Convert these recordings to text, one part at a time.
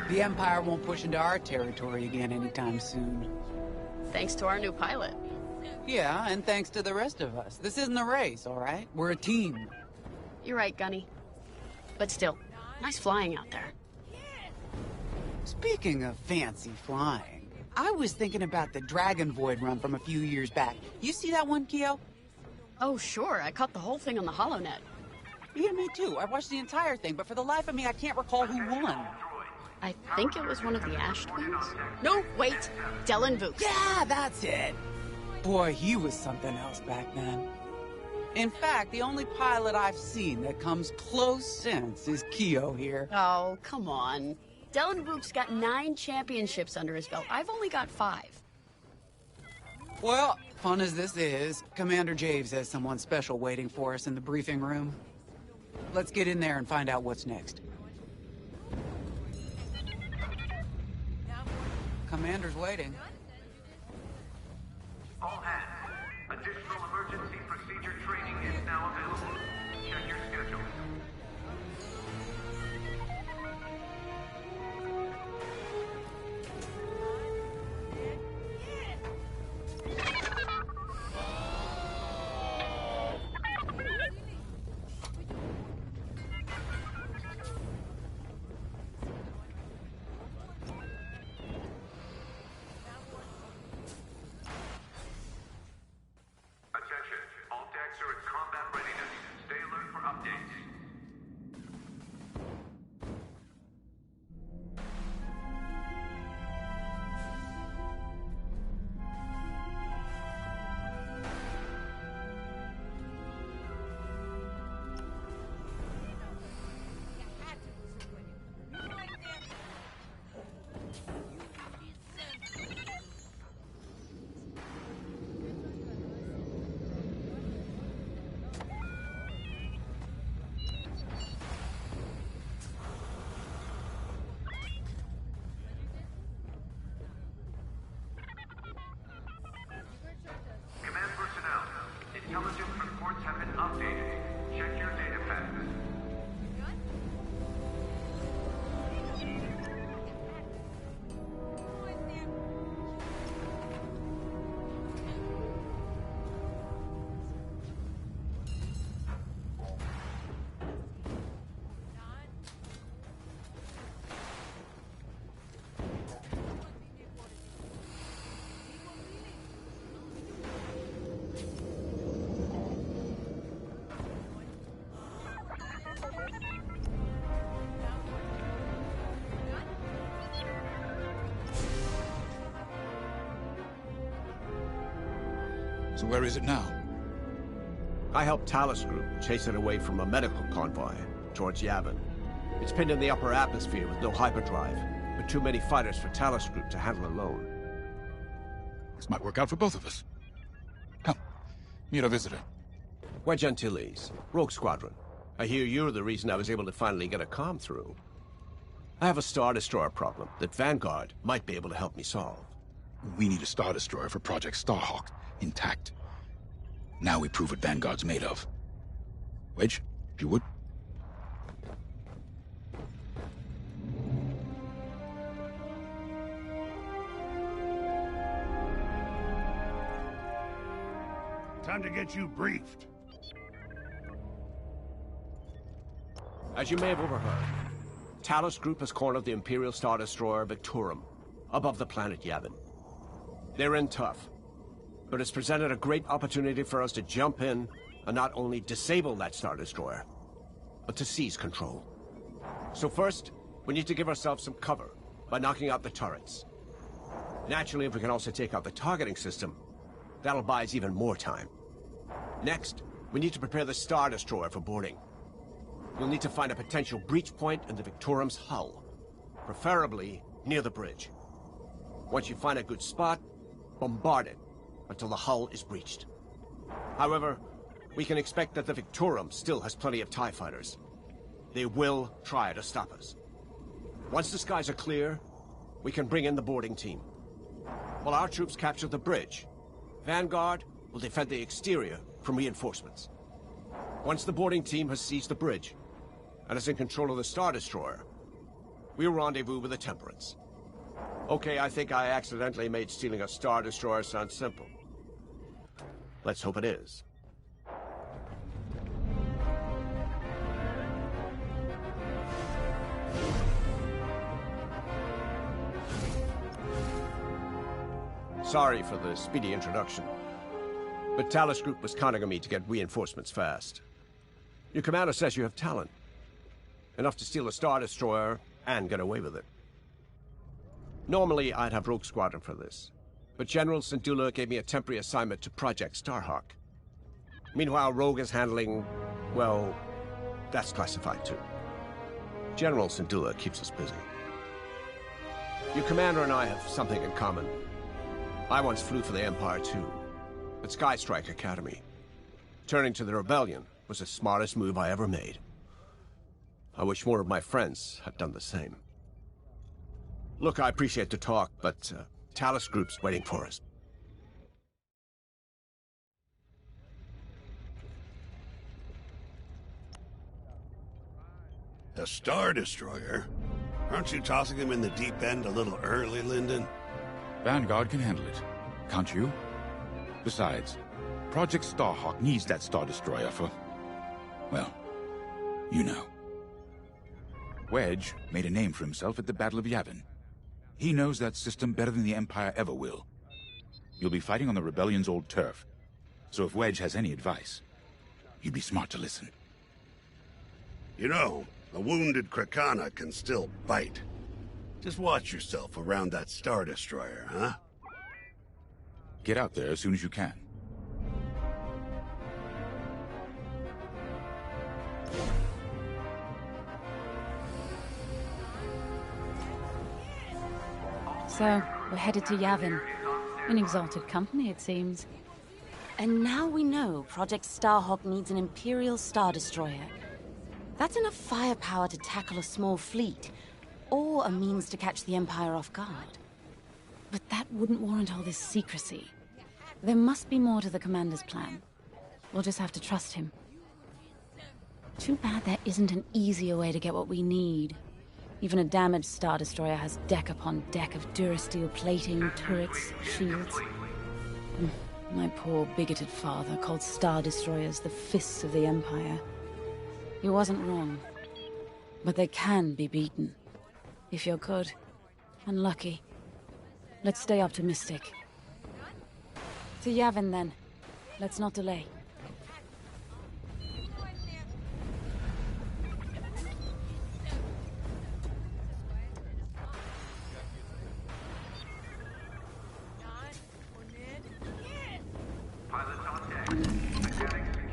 The Empire won't push into our territory again anytime soon. Thanks to our new pilot. Yeah, and thanks to the rest of us. This isn't a race, all right? We're a team. You're right, Gunny. But still, nice flying out there. Speaking of fancy flying, I was thinking about the Dragon Void run from a few years back. You see that one, Keo? Oh, sure. I caught the whole thing on the HoloNet. Yeah, me too. I watched the entire thing, but for the life of me, I can't recall who won. I think it was one of the Ash twins. No, wait. Dylan Vooks. Yeah, that's it. Boy, he was something else back then. In fact, the only pilot I've seen that comes close since is Keo here. Oh, come on. Dylan Vooks got 9 championships under his belt. I've only got 5. Well, fun as this is, Commander Javes has someone special waiting for us in the briefing room. Let's get in there and find out what's next. Commander's waiting. All hands, additional emergency procedure training is now available. Check your schedule. Attention, all decks are in combat readiness. Stay alert for updates. Command personnel, intelligence reports have been updated. Check your data passes. So where is it now? I helped Talus Group chase it away from a medical convoy towards Yavin. It's pinned in the upper atmosphere with no hyperdrive, but too many fighters for Talus Group to handle alone. This might work out for both of us. Come, meet our visitor. Wedge Antilles, Rogue Squadron. I hear you're the reason I was able to finally get a comm through. I have a Star Destroyer problem that Vanguard might be able to help me solve. We need a Star Destroyer for Project Starhawk, intact. Now we prove what Vanguard's made of. Wedge, if you would. Time to get you briefed. As you may have overheard, Talus Group has cornered the Imperial Star Destroyer Victorum above the planet Yavin. They're in tough, but it's presented a great opportunity for us to jump in and not only disable that Star Destroyer, but to seize control. So first, we need to give ourselves some cover by knocking out the turrets. Naturally, if we can also take out the targeting system, that'll buy us even more time. Next, we need to prepare the Star Destroyer for boarding. We'll need to find a potential breach point in the Victorum's hull, preferably near the bridge. Once you find a good spot, bombard it until the hull is breached. However, we can expect that the Victorum still has plenty of TIE fighters. They will try to stop us. Once the skies are clear, we can bring in the boarding team. While our troops capture the bridge, Vanguard will defend the exterior from reinforcements. Once the boarding team has seized the bridge and is in control of the Star Destroyer, we'll rendezvous with the Temperance. Okay, I think I accidentally made stealing a Star Destroyer sound simple. Let's hope it is. Sorry for the speedy introduction, but Talos Group was counting on me to get reinforcements fast. Your commander says you have talent. Enough to steal a Star Destroyer and get away with it. Normally, I'd have Rogue Squadron for this, but General Syndulla gave me a temporary assignment to Project Starhawk. Meanwhile, Rogue is handling, well, that's classified too. General Syndulla keeps us busy. Your commander and I have something in common. I once flew for the Empire too, at Skystrike Academy. Turning to the Rebellion was the smartest move I ever made. I wish more of my friends had done the same. Look, I appreciate the talk, but Talos Group's waiting for us. A Star Destroyer? Aren't you tossing him in the deep end a little early, Lyndon? Vanguard can handle it. Can't you? Besides, Project Starhawk needs that Star Destroyer for... well, you know. Wedge made a name for himself at the Battle of Yavin. He knows that system better than the Empire ever will. You'll be fighting on the Rebellion's old turf, so if Wedge has any advice, you'd be smart to listen. You know, a wounded Krakana can still bite. Just watch yourself around that Star Destroyer, huh? Get out there as soon as you can. So, we're headed to Yavin. In exalted company, it seems. And now we know Project Starhawk needs an Imperial Star Destroyer. That's enough firepower to tackle a small fleet, or a means to catch the Empire off guard. But that wouldn't warrant all this secrecy. There must be more to the Commander's plan. We'll just have to trust him. Too bad there isn't an easier way to get what we need. Even a damaged Star Destroyer has deck upon deck of Durasteel plating, turrets, shields. My poor bigoted father called Star Destroyers the fists of the Empire. He wasn't wrong. But they can be beaten. If you're good and lucky. Let's stay optimistic. To Yavin, then. Let's not delay.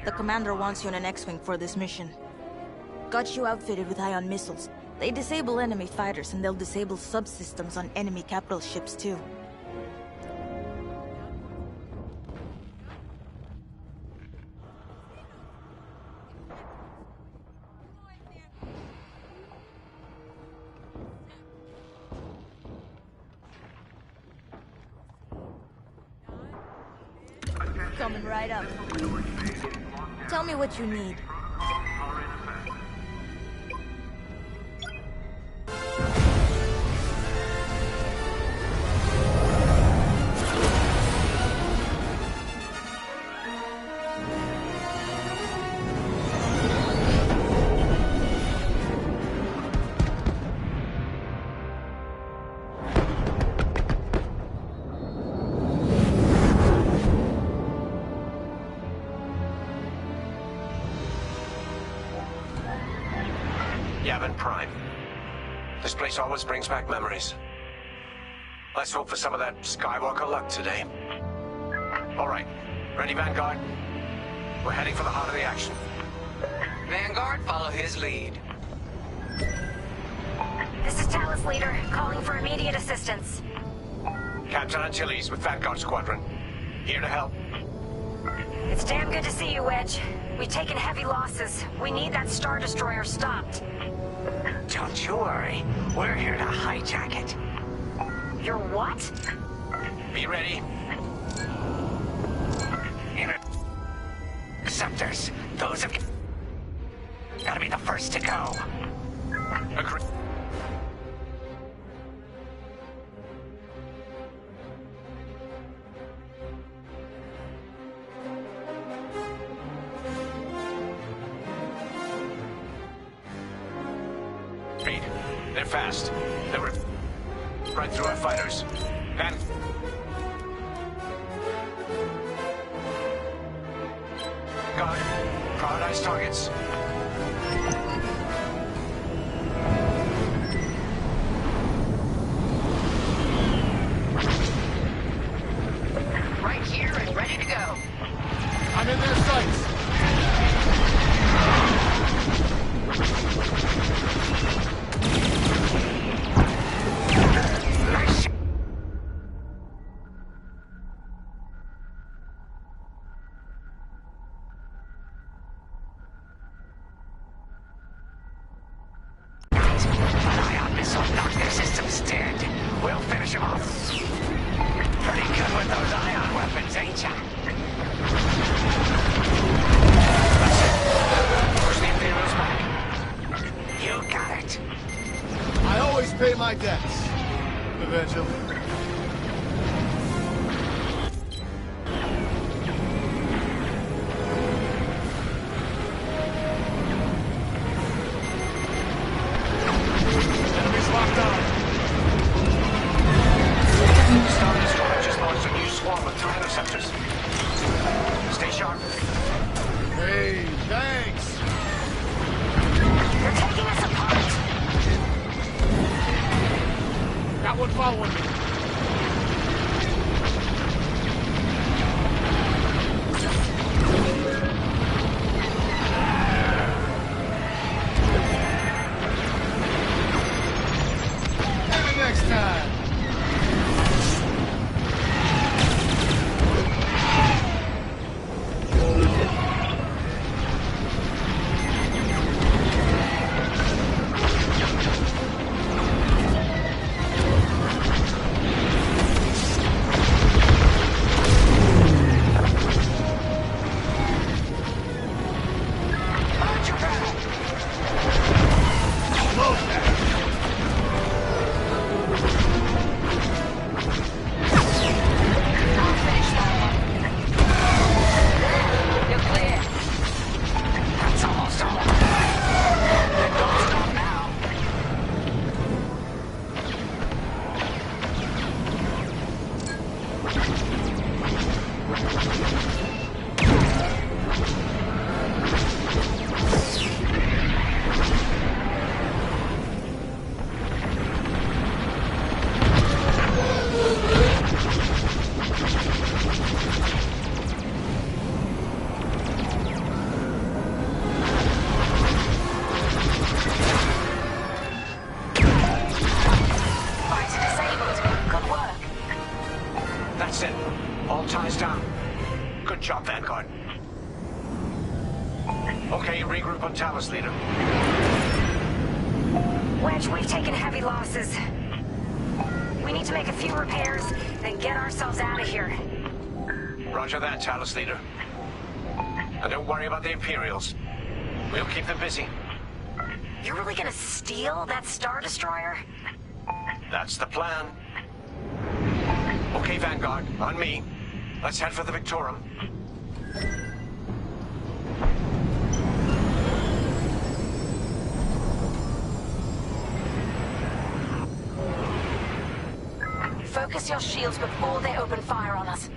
The commander wants you in an X-Wing for this mission. Got you outfitted with ion missiles. They disable enemy fighters, and they'll disable subsystems on enemy capital ships, too. Coming right up. Tell me what you need. Yavin Prime. This place always brings back memories. Let's hope for some of that Skywalker luck today. All right, ready, Vanguard? We're heading for the heart of the action. Vanguard, follow his lead. This is Talos Leader, calling for immediate assistance. Captain Antilles with Vanguard Squadron. Here to help. It's damn good to see you, Wedge. We've taken heavy losses. We need that Star Destroyer stopped. Don't you worry. We're here to hijack it. You're what? Be ready. Interceptors. Those have... gotta be the first to go. Agree. It's damn good to see you, Wedge. We've taken heavy losses. We need that Star Destroyer stopped. Don't you worry. We're here to hijack it. Be ready. Interceptors. Those have... gotta be the first to go. Agree. Agree. Agree. Repeat. They're fast. They were right through our fighters. And... God, prioritize targets. Right here and ready to go. I'm in their sights. Nice. An ion missile knocked their systems dead. We'll finish them off. Pretty good with those ion weapons, ain't ya? Push the Imperials back. You got it. I always pay my debts, Evangeline. Enemies locked on. Star Destroyer just launched a new swarm of 2 interceptors. Stay sharp. Hey, thanks. You're taking us apart. Got one following me. Maybe next time. Launch your battle. I'll finish that one. You're clear. That's almost all. Don't stop now. Fighter disabled. Good work. That's it. All ties down. Good job, Vanguard. Okay, regroup on Talus, leader. Wedge, we've taken heavy losses. We need to make a few repairs, then get ourselves out of here. Roger that, Talus, leader. And don't worry about the Imperials. We'll keep them busy. You're really gonna steal that Star Destroyer? That's the plan. Okay, Vanguard, on me. Let's head for the Victorum. Focus your shields before they open fire on us.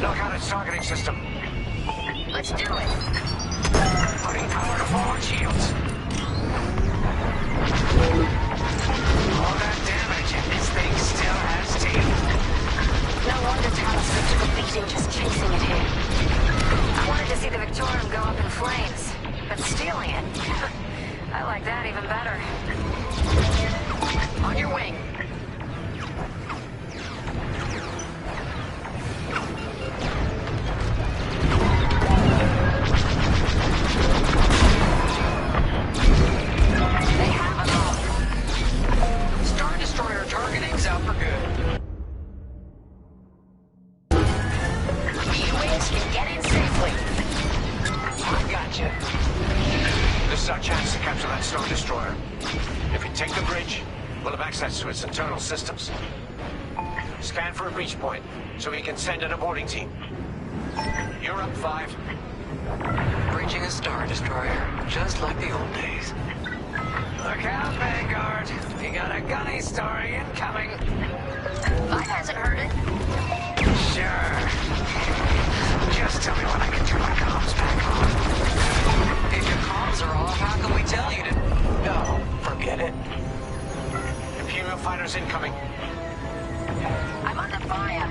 Look out its targeting system. Let's do it. Putting power to forward shields. All that damage and this thing still has teeth. No wonder Talus took a beating just chasing it here. I wanted to see the Victorum go up in flames, but stealing it, I like that even better. On your wing. Destroyer. If we take the bridge, we'll have access to its internal systems. Scan for a breach point, so we can send in a boarding team. You're up, 5. Breaching a Star Destroyer, just like the old days. Look out, Vanguard. We got a gunny story incoming. Mine hasn't heard it. Sure. Just tell me when I can turn my comms back on. If your comms are off, how can we tell you to... No, forget it. Imperial fighters incoming. I'm under fire.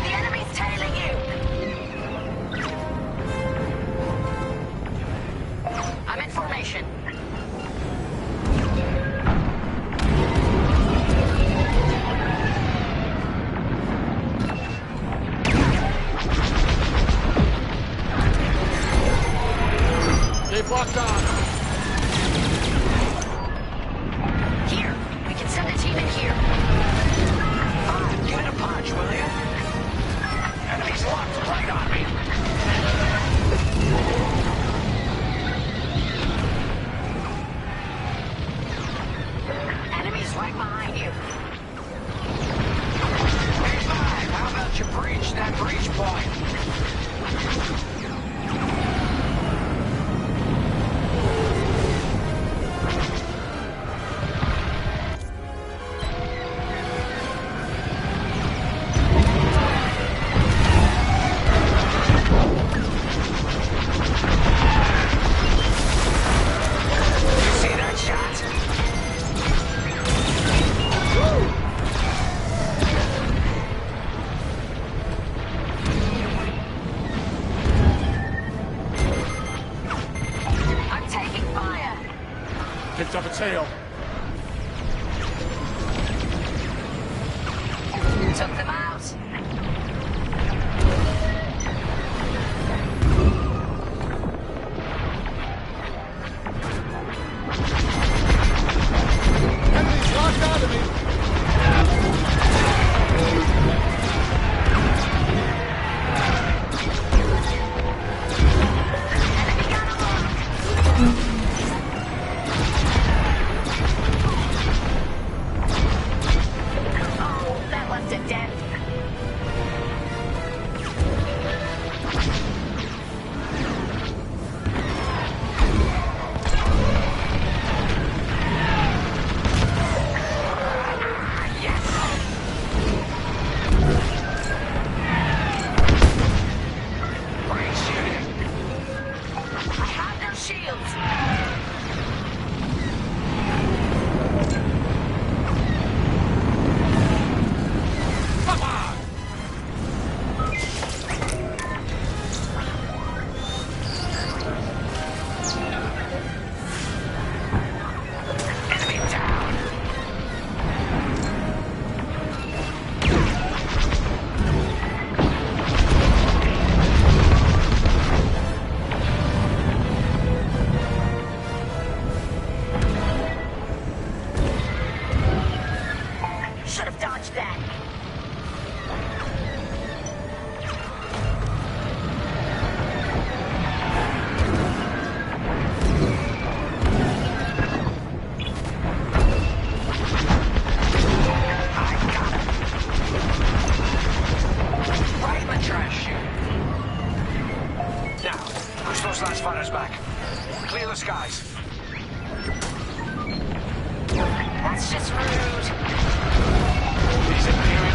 The enemy's tailing you. I'm in formation. They've locked on. Here, we can send a team in here. Give it a punch, will you? Enemy's locked right on me. Enemy's right behind you. Hey, 5, how about you breach that breach point? Picked up a tail. Took them out. Enemy's locked onto me. Enemy got a lock. Oh, that left a dent. Breach shooting. I have no shields. Come on. Enemy down. Should have dodged that. Right in the trash chute. Now, push those last fighters back. Clear the skies. That's just rude. These Imperial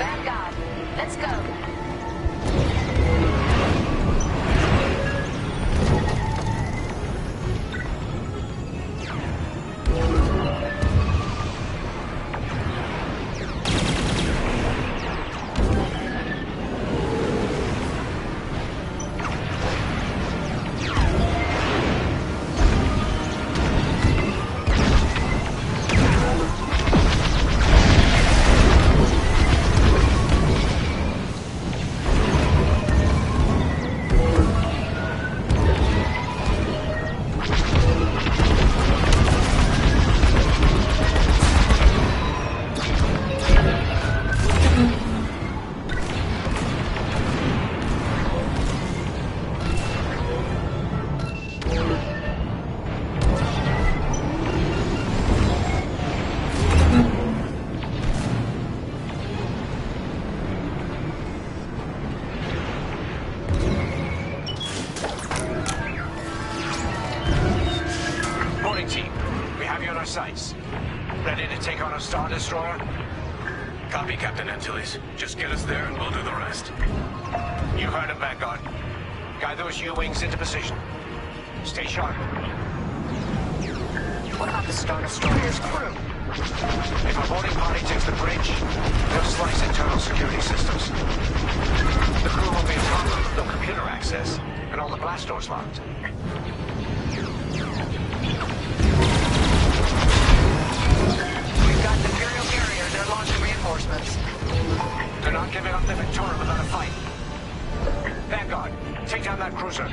Vanguard, let's go. Sights. Ready to take on a Star Destroyer? Copy, Captain Antilles. Just get us there and we'll do the rest. You heard him, Vanguard. Guide those U-wings into position. Stay sharp. What about the Star Destroyer's crew? If a boarding party takes the bridge, they'll slice internal security systems. The crew will be in problem, no computer access, and all the blast doors locked. We've got the Imperial carrier. They're launching reinforcements. They're not giving up the Victoria without a fight. Vanguard, take down that cruiser.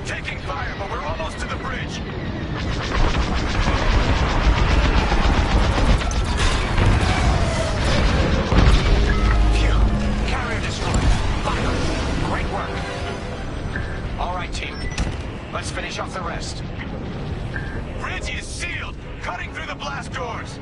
taking fire, but we're almost to the bridge. Phew. Carrier destroyed. Finally. Great work. All right, team. Let's finish off the rest. Bridge is sealed. Cutting through the blast doors.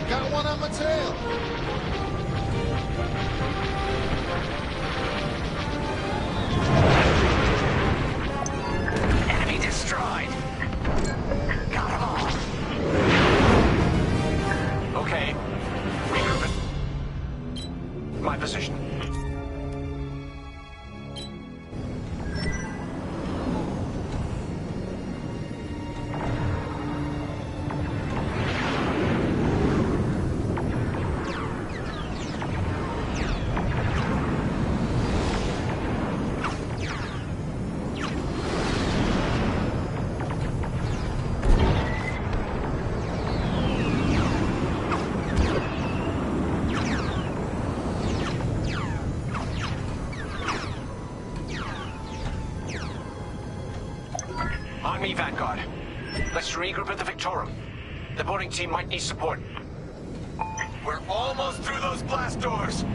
Got one on my tail. Enemy destroyed. Got them all. Okay. Regrouping. My position. On me, Vanguard. Let's regroup at the Victorum. The boarding team might need support. We're almost through those blast doors.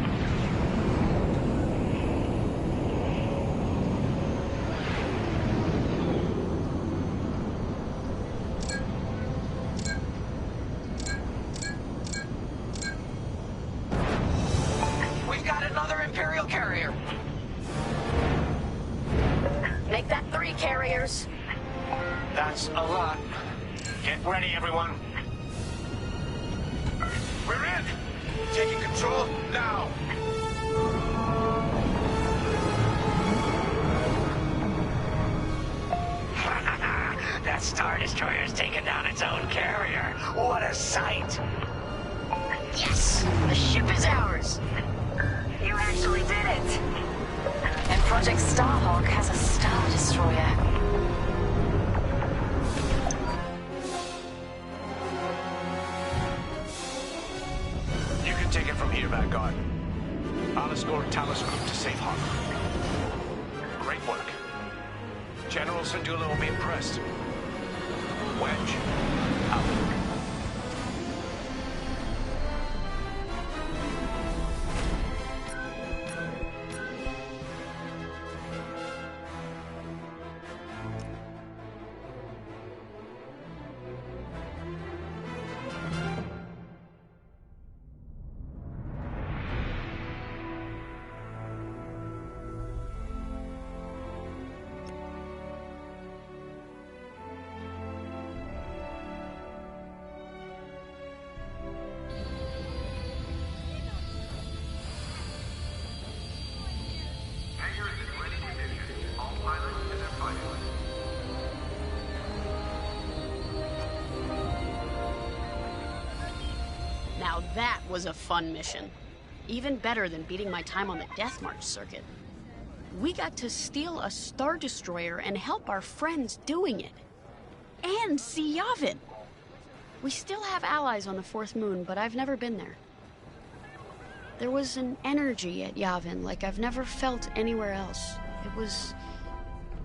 We've got another Imperial carrier. Make that 3 carriers. That's a lot. Get ready, everyone. We're in. Taking control now. That Star Destroyer's taken down its own carrier. What a sight. Yes! The ship is ours. You actually did it. And Project Starhawk has a Star Destroyer. You can take it from here, Vanguard. I'll escort Talos Group to safe harbor. Great work. General Syndulla will be impressed. Wedge, out. Hangar is in ready condition. All pilots in their fighting line. Now that was a fun mission. Even better than beating my time on the Death March circuit. We got to steal a Star Destroyer and help our friends doing it. And see Yavin. We still have allies on the 4th moon, but I've never been there. There was an energy at Yavin like I've never felt anywhere else. It was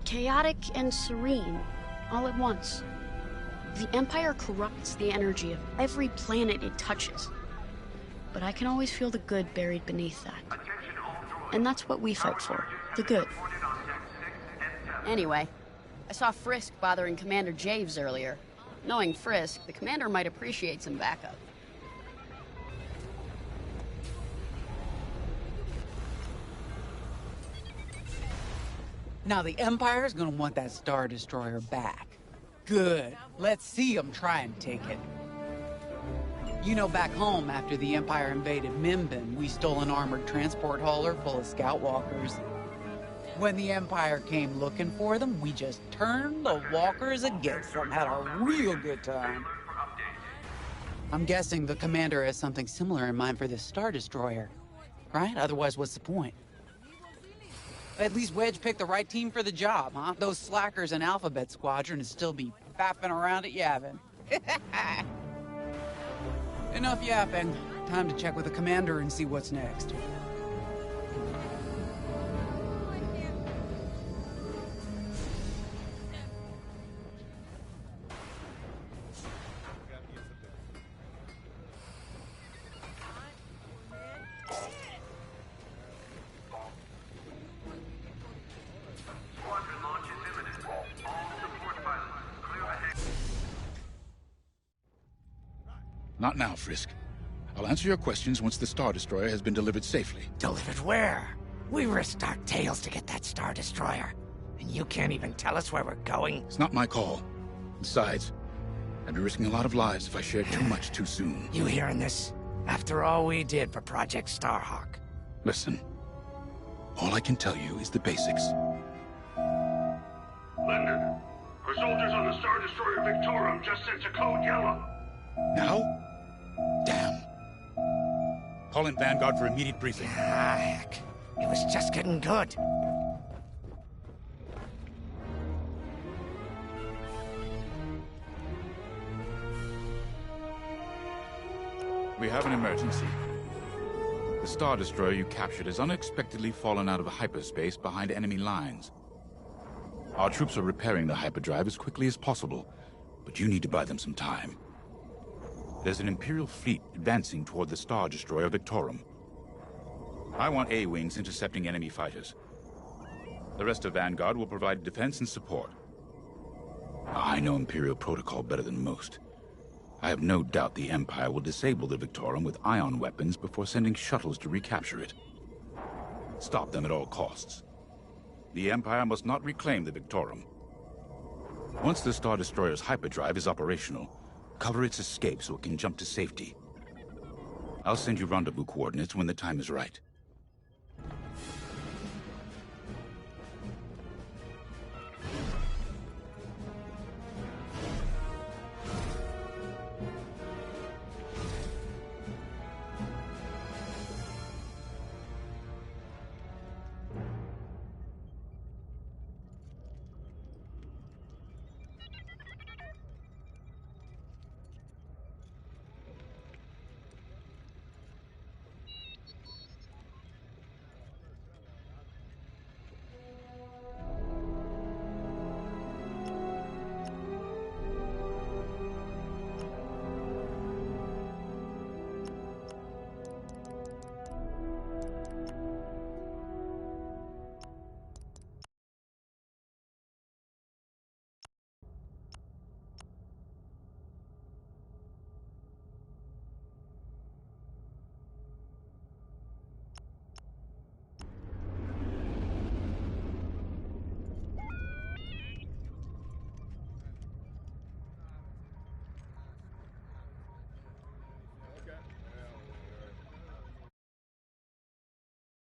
chaotic and serene, all at once. The Empire corrupts the energy of every planet it touches. But I can always feel the good buried beneath that. And that's what we fight for, the good. Anyway, I saw Frisk bothering Commander Javes earlier. Knowing Frisk, the commander might appreciate some backup. Now the Empire's gonna want that Star Destroyer back. Good. Let's see them try and take it. You know, back home, after the Empire invaded Minbin, we stole an armored transport hauler full of scout walkers. When the Empire came looking for them, we just turned the walkers against them, had a real good time. I'm guessing the commander has something similar in mind for this Star Destroyer, right? Otherwise, what's the point? At least Wedge picked the right team for the job, huh? Those slackers in Alphabet Squadron would still be fapping around at Yavin. Enough yapping. Time to check with the commander and see what's next. Squadron launch is imminent. All support pilots, clear ahead. Not now, Frisk. I'll answer your questions once the Star Destroyer has been delivered safely. Delivered where? We risked our tails to get that Star Destroyer. And you can't even tell us where we're going? It's not my call. Besides, I'd be risking a lot of lives if I shared too much too soon. You hearing this? After all we did for Project Starhawk. Listen, all I can tell you is the basics. Linden, our soldiers on the Star Destroyer Victorum just sent a code yellow. Now? Damn. Call in Vanguard for immediate briefing. Ah, heck. It was just getting good. We have an emergency. The Star Destroyer you captured has unexpectedly fallen out of hyperspace behind enemy lines. Our troops are repairing the hyperdrive as quickly as possible, but you need to buy them some time. There's an Imperial fleet advancing toward the Star Destroyer Victorum. I want A-wings intercepting enemy fighters. The rest of Vanguard will provide defense and support. I know Imperial protocol better than most. I have no doubt the Empire will disable the Victorum with ion weapons before sending shuttles to recapture it. Stop them at all costs. The Empire must not reclaim the Victorum. Once the Star Destroyer's hyperdrive is operational, cover its escape so it can jump to safety. I'll send you rendezvous coordinates when the time is right.